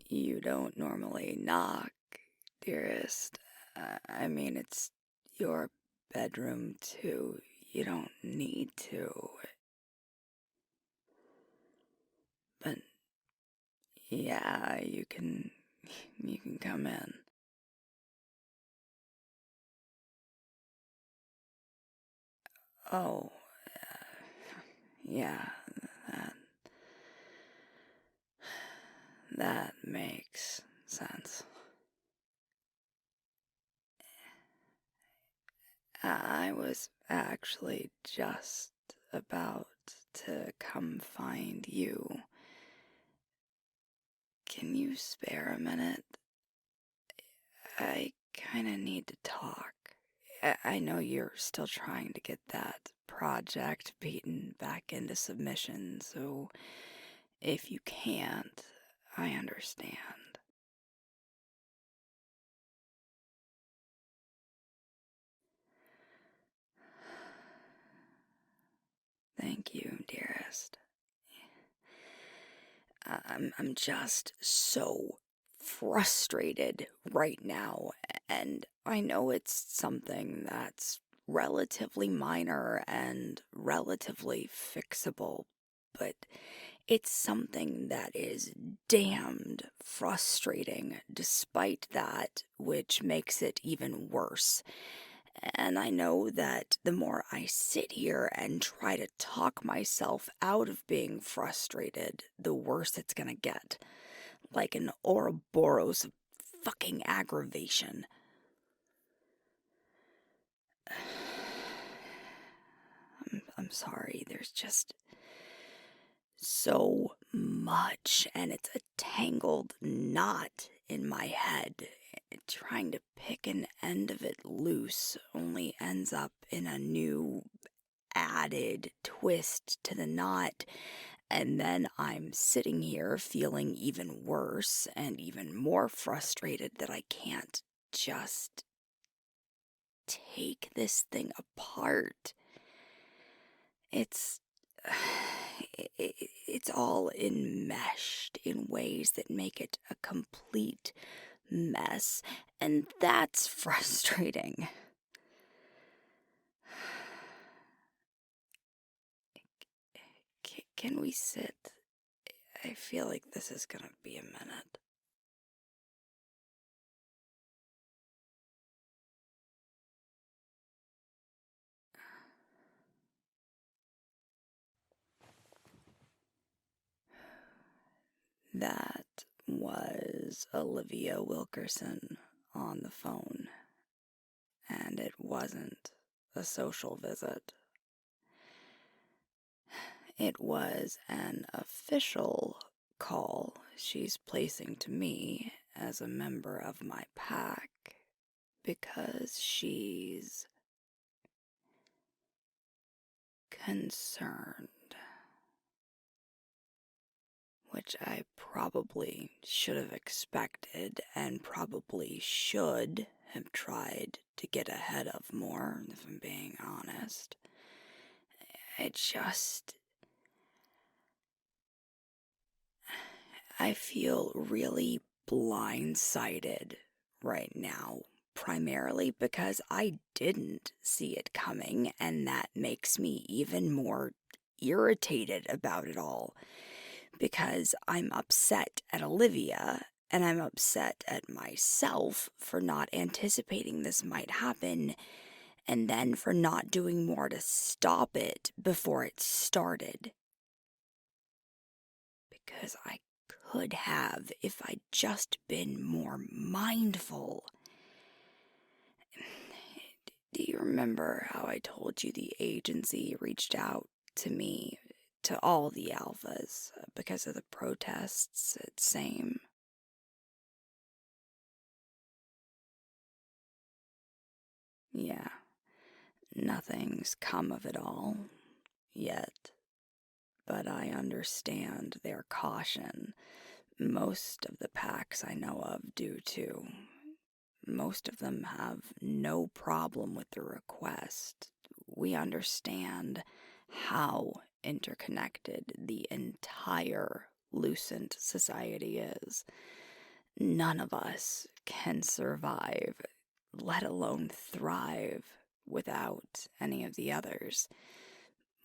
You don't normally knock, dearest. I mean, it's your bedroom, too. You don't need to. But yeah, you can come in. Oh, yeah, that, that makes sense. I was actually just about to come find you. Can you spare a minute? I kinda need to talk. I know you're still trying to get that project beaten back into submission, so if you can't, I understand. Thank you, dearest. I'm just so frustrated right now, and I know it's something that's relatively minor and relatively fixable, but it's something that is damned frustrating despite that, which makes it even worse. And I know that the more I sit here and try to talk myself out of being frustrated, the worse it's gonna get. Like an Ouroboros of fucking aggravation. I'm sorry, there's just so much, and it's a tangled knot in my head. Trying to pick an end of it loose only ends up in a new added twist to the knot, and then I'm sitting here feeling even worse and even more frustrated that I can't just take this thing apart. It's it's all enmeshed in ways that make it a complete mess, and that's frustrating. Can we sit? I feel like this is gonna be a minute. That was Olivia Wilkerson on the phone, and it wasn't a social visit. It was an official call she's placing to me as a member of my pack because she's concerned. Which I probably should have expected and probably should have tried to get ahead of more, if I'm being honest. It just. I feel really blindsided right now, primarily because I didn't see it coming, and that makes me even more irritated about it all. Because I'm upset at Olivia, and I'm upset at myself for not anticipating this might happen, and then for not doing more to stop it before it started. Because I could have if I'd just been more mindful. Do you remember how I told you the agency reached out to me, to all the alphas, because of the protests at SAME? Yeah, nothing's come of it all yet, but I understand their caution. Most of the packs I know of do too. Most of them have no problem with the request. We understand how interconnected the entire Lucent society is. none of us can survive, let alone thrive, without any of the others.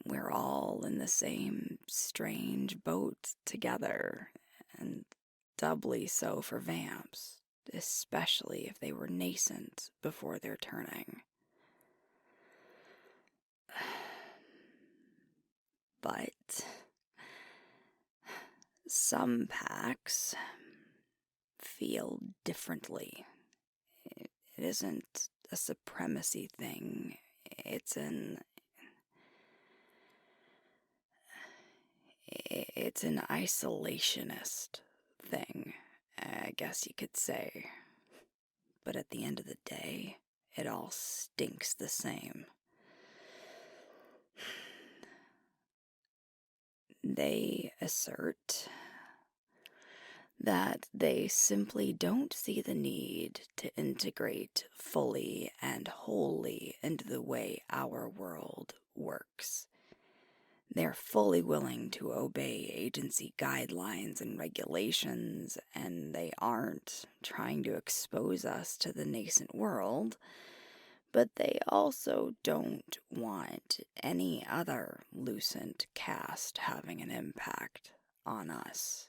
We're all in the same strange boat together, and doubly so for vamps, especially if they were nascent before their turning. But some packs feel differently. It isn't a supremacy thing. It's an isolationist thing, I guess you could say. But at the end of the day, it all stinks the same. They assert that they simply don't see the need to integrate fully and wholly into the way our world works. They're fully willing to obey agency guidelines and regulations, and they aren't trying to expose us to the nascent world, but they also don't want any other lucent caste having an impact on us.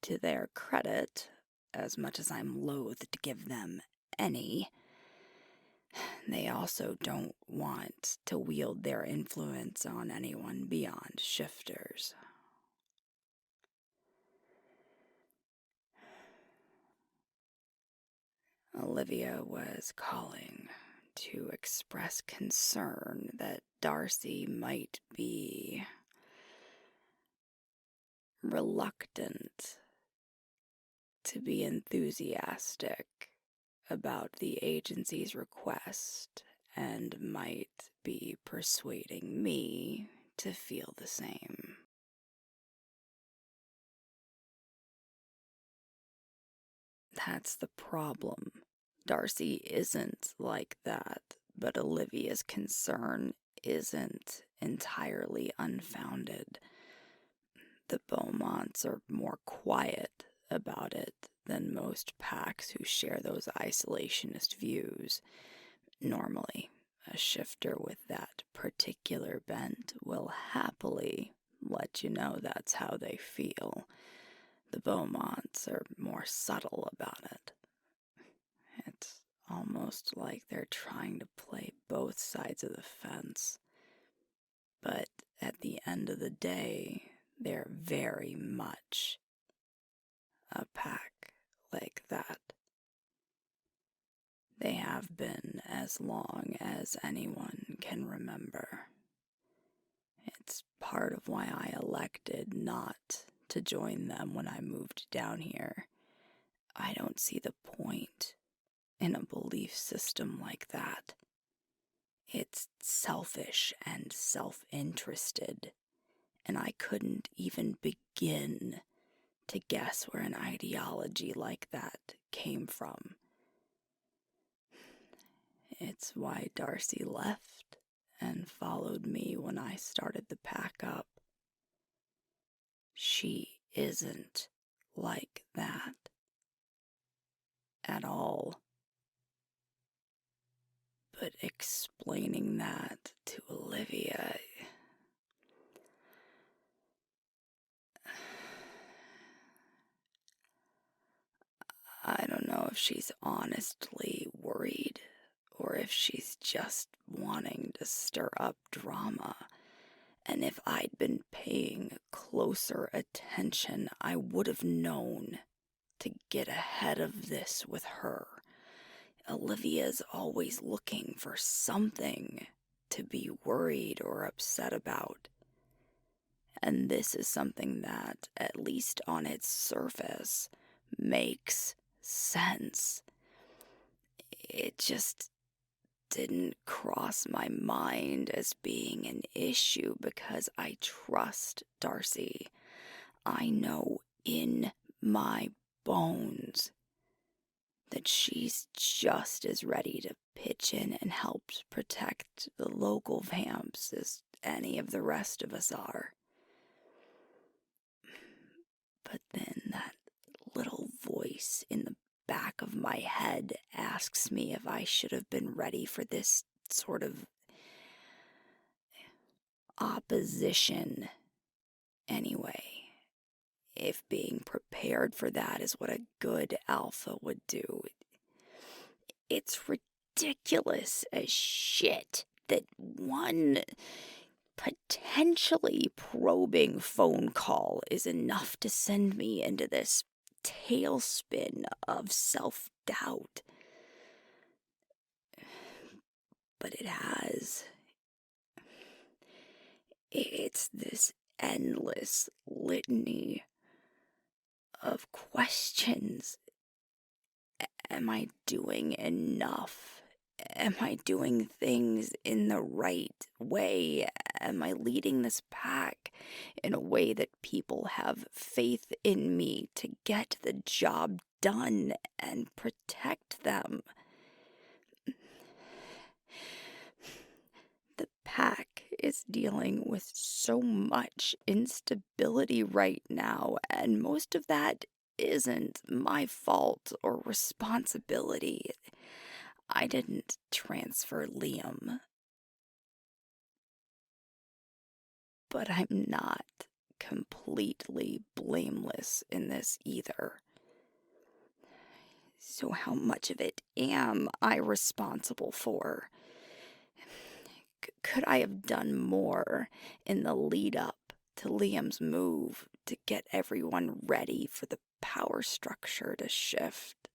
To their credit, as much as I'm loath to give them any, they also don't want to wield their influence on anyone beyond shifters. Olivia was calling to express concern that Darcy might be reluctant to be enthusiastic about the agency's request and might be persuading me to feel the same. That's the problem. Darcy isn't like that, but Olivia's concern isn't entirely unfounded. The Beaumonts are more quiet about it than most packs who share those isolationist views. Normally, a shifter with that particular bent will happily let you know that's how they feel. The Beaumonts are more subtle about it. It's almost like they're trying to play both sides of the fence. But at the end of the day, they're very much a pack like that. They have been as long as anyone can remember. It's part of why I elected not to join them when I moved down here. I don't see the point in a belief system like that. It's selfish and self-interested, and I couldn't even begin to guess where an ideology like that came from. It's why Darcy left and followed me when I started the pack up. She isn't like that at all. But explaining that to Olivia, I don't know if she's honestly worried or if she's just wanting to stir up drama. And if I'd been paying closer attention, I would have known to get ahead of this with her. Olivia's always looking for something to be worried or upset about. And this is something that, at least on its surface, makes sense. It just didn't cross my mind as being an issue because I trust Darcy. I know in my bones that she's just as ready to pitch in and help protect the local vamps as any of the rest of us are. But then that little voice in the back of my head asks me if I should have been ready for this sort of opposition anyway. If being prepared for that is what a good alpha would do. It's ridiculous as shit that one potentially probing phone call is enough to send me into this tailspin of self-doubt. But it has. It's this endless litany of questions. Am I doing enough? Am I doing things in the right way? Am I leading this pack in a way that people have faith in me to get the job done and protect them? The pack is dealing with so much instability right now, and most of that isn't my fault or responsibility. I didn't transfer Liam. But I'm not completely blameless in this either. So how much of it am I responsible for? Could I have done more in the lead up to Liam's move to get everyone ready for the power structure to shift?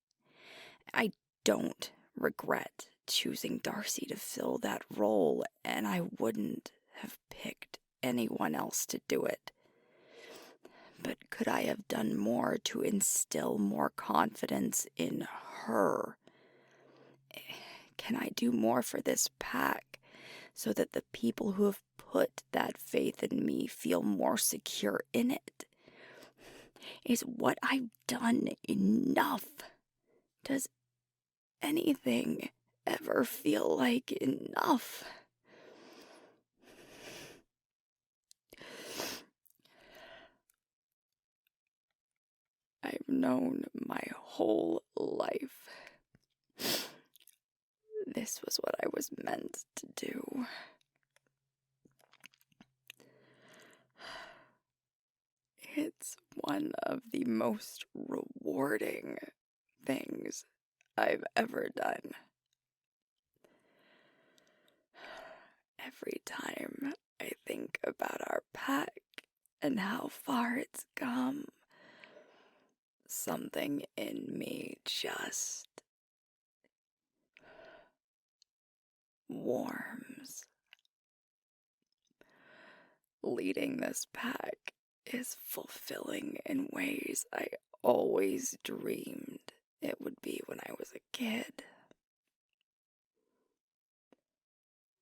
I don't regret choosing Darcy to fill that role, and I wouldn't have picked anyone else to do it. But could I have done more to instill more confidence in her? Can I do more for this pack so that the people who have put that faith in me feel more secure in it? Is what I've done enough? Does anything ever feel like enough? I've known my whole life this was what I was meant to do. It's one of the most rewarding things I've ever done. Every time I think about our pack and how far it's come, something in me just warms. Leading this pack is fulfilling in ways I always dreamed it would be when I was a kid.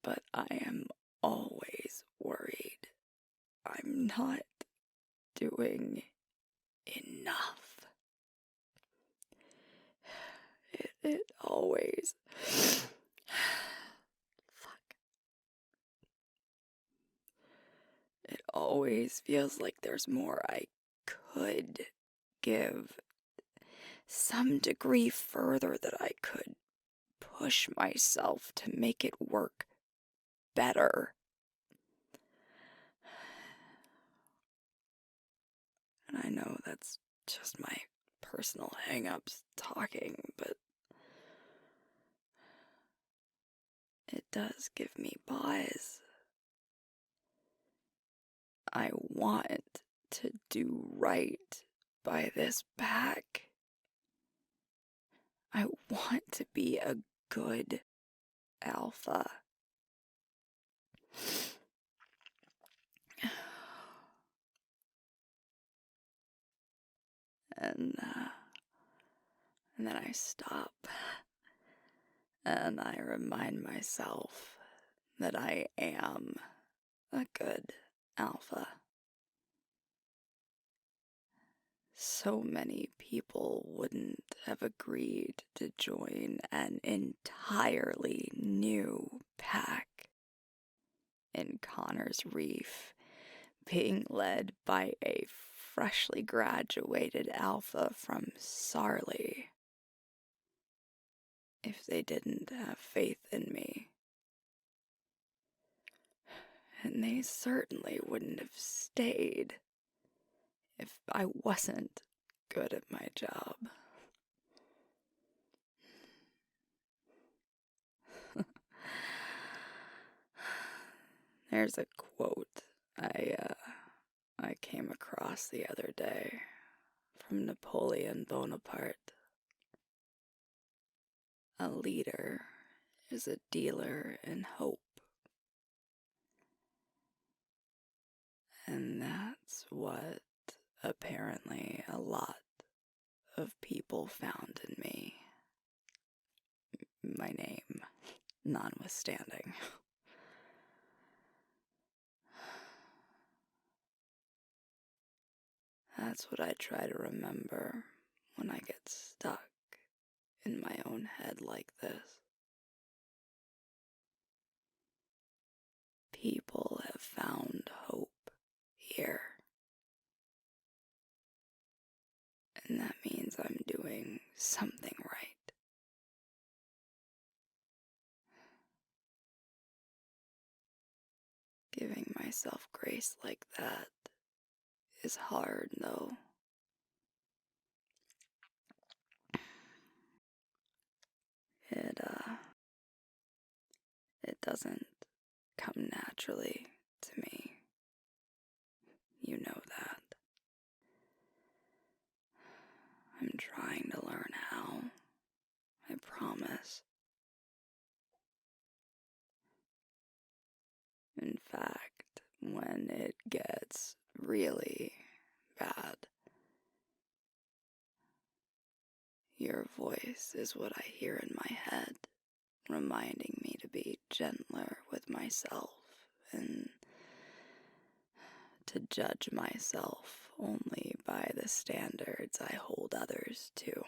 But I am always worried I'm not doing enough. It always... Fuck. It always feels like there's more I could give. Some degree further that I could push myself to make it work better. And I know that's just my personal hang-ups talking, but it does give me pause. I want to do right by this pack. I want to be a good alpha. And then I stop. And I remind myself that I am a good alpha. So many people wouldn't have agreed to join an entirely new pack in Connor's Reef, being led by a freshly graduated alpha from Sarley if they didn't have faith in me. And they certainly wouldn't have stayed if I wasn't good at my job. There's a quote I came across the other day from Napoleon Bonaparte. A leader is a dealer in hope. And that's what apparently a lot of people found in me. My name notwithstanding. That's what I try to remember when I get stuck in my own head like this. People have found hope here. And that means I'm doing something right. Giving myself grace like that is hard, though. It doesn't come naturally to me. You know that. I'm trying to learn how. I promise. In fact, when it gets really bad, your voice is what I hear in my head, reminding me to be gentler with myself and to judge myself only by the standards I hold others to.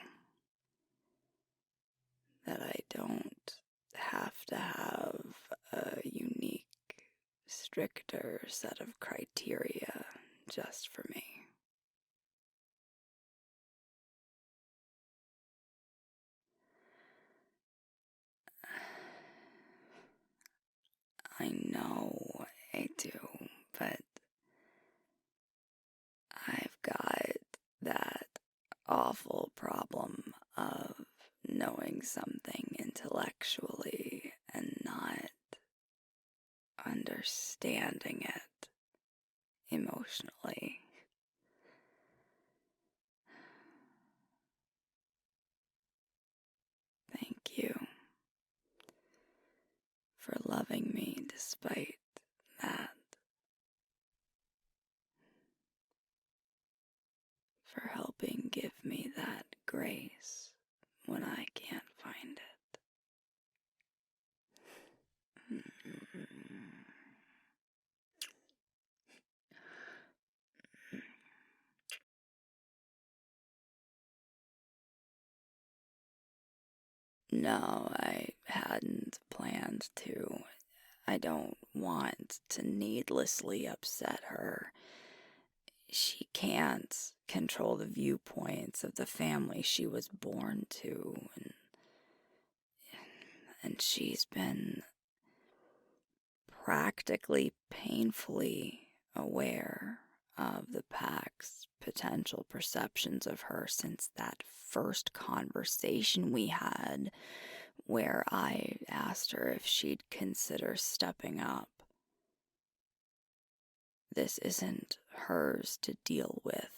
That I don't have to have a unique, stricter set of criteria just for me. I know I do, but I've got that awful problem of knowing something intellectually and not understanding it emotionally. Thank you for loving me despite that. For helping give me that grace when I can't find it. No, I hadn't planned to. I don't want to needlessly upset her. She can't control the viewpoints of the family she was born to, and she's been practically painfully aware of the pack's potential perceptions of her since that first conversation we had where I asked her if she'd consider stepping up. This isn't hers to deal with.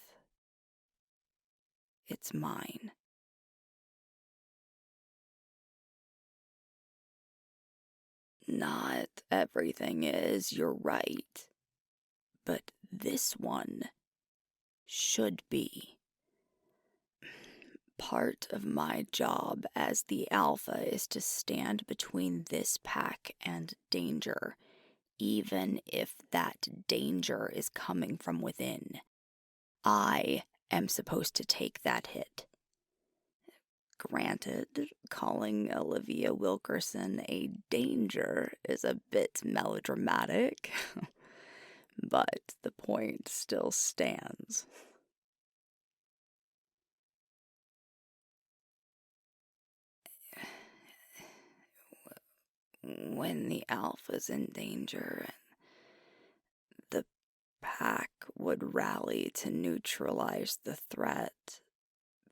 It's mine. Not everything is, you're right. But this one should be. Part of my job as the alpha is to stand between this pack and danger, even if that danger is coming from within. I am supposed to take that hit. Granted, calling Olivia Wilkerson a danger is a bit melodramatic, but the point still stands. when the alpha's in danger, the pack would rally to neutralize the threat,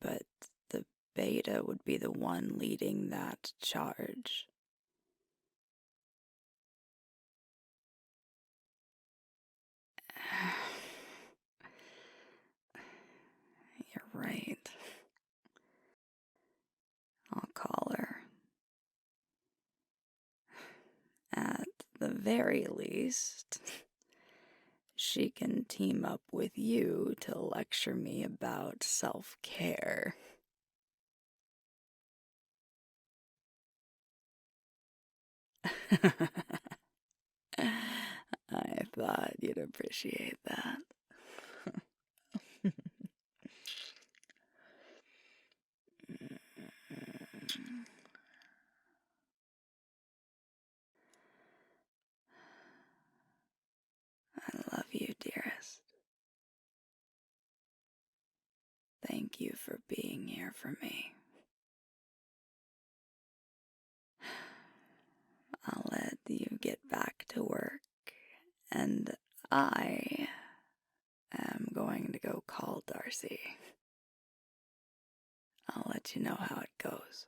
but the beta would be the one leading that charge. You're right. I'll call her. At the very least, she can team up with you to lecture me about self-care. I thought you'd appreciate that. I love you, dearest. Thank you for being here for me. I'll let you get back to work, and I am going to go call Darcy. I'll let you know how it goes.